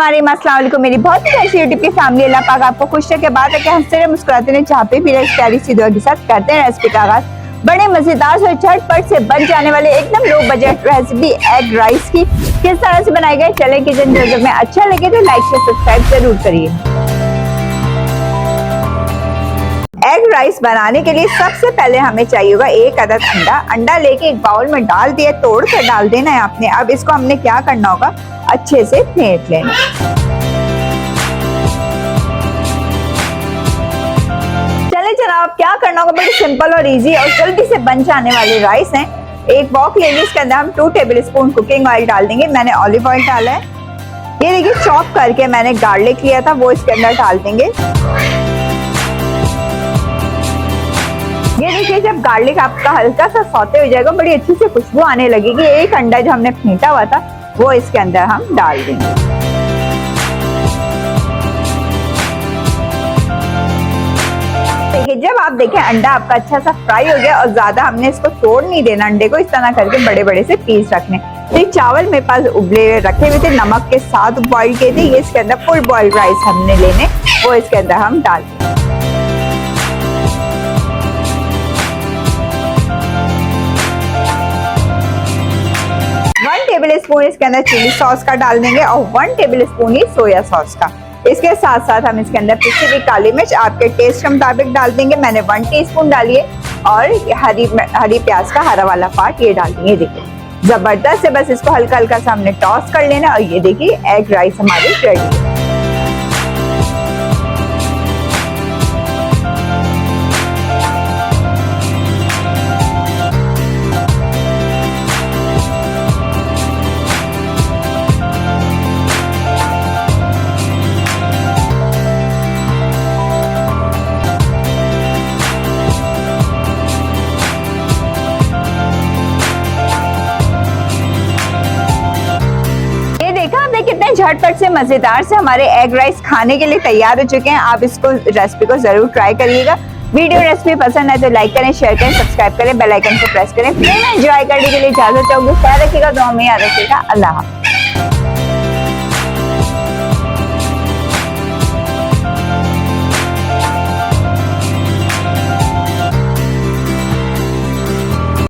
बिस्मिल्लाहिर्रहमानिर्रहीम, अस्सलाम वालेकुम। मेरी बहुत ही अच्छी यूट्यूब की फैमिली, अल्लाह पाक आपको खुश रखे, बात है कि हंसते रहे मुस्कुराते रहे, जहाँ पे भी रहे प्यारी सी दुआ के साथ करते हैं रेसिपी का आगाज। बड़े मजेदार और झटपट से बन जाने वाले एकदम low budget recipe egg rice की किस तरह से बनाई गई, चले किचन जल्द में अच्छा लगे तो लाइक से सब्सक्राइब जरूर करिए। एग राइस बनाने के लिए सबसे पहले हमें चाहिए होगा एक अदद अंडा। अंडा लेके एक बाउल में डाल दिया, तोड़ कर डाल देना है आपने। अब इसको हमने क्या करना होगा, अच्छे से फेंट लेना। चले जनाब, क्या करना होगा, बड़ी सिंपल और इजी और जल्दी से बन जाने वाले राइस हैं। एक बॉक लेंगे, इसके अंदर हम 2 टेबल स्पून कुकिंग ऑयल डाल देंगे। मैंने ऑलिव ऑयल डाला है। ये देखिए चॉप करके मैंने गार्लिक लिया था, वो इसके अंदर डाल देंगे। ये देखिए जब गार्लिक आपका हल्का सा सौते हो जाएगा, बड़ी अच्छी से खुशबू आने लगेगी। एक अंडा जो हमने फेंटा हुआ था वो इसके अंदर हम डाल देंगे। देखिए जब आप देखें अंडा आपका अच्छा सा फ्राई हो गया और ज्यादा हमने इसको तोड़ नहीं देना, अंडे को इस तरह करके बड़े बड़े से पीस रखने। ये चावल मेरे पास उबले हुए रखे हुए थे, नमक के साथ बॉइल किए थे। ये इसके अंदर फुल बॉइल राइस हमने लेने, वो इसके अंदर हम डाल देंगे। टेबल स्पून इसके अंदर चिली सॉस का डाल देंगे और 1 टेबल स्पून ही सोया सॉस का। इसके साथ साथ हम इसके अंदर पिसी हुई काली मिर्च आपके टेस्ट के मुताबिक डाल देंगे। मैंने 1 टीस्पून डाली है और हरी प्याज का हरा वाला पार्ट ये डाल देंगे। देखिए जबरदस्त से बस इसको हल्का हल्का सा हमने टॉस कर लेना और ये देखिए एग राइस हमारी रेडी है। कितने झटपट से मजेदार से हमारे एग राइस खाने के लिए तैयार हो चुके हैं। आप इसको रेसिपी को जरूर ट्राई करिएगा। वीडियो रेसिपी पसंद है तो लाइक करें, शेयर करें, सब्सक्राइब करें, बेल आइकन को प्रेस करें। फिर मैं एंजॉय करने के लिए इजाजत चाहूंगी। ख्याल रखिएगा, दुआ में याद रखिएगा। अल्लाह हाफ़िज़।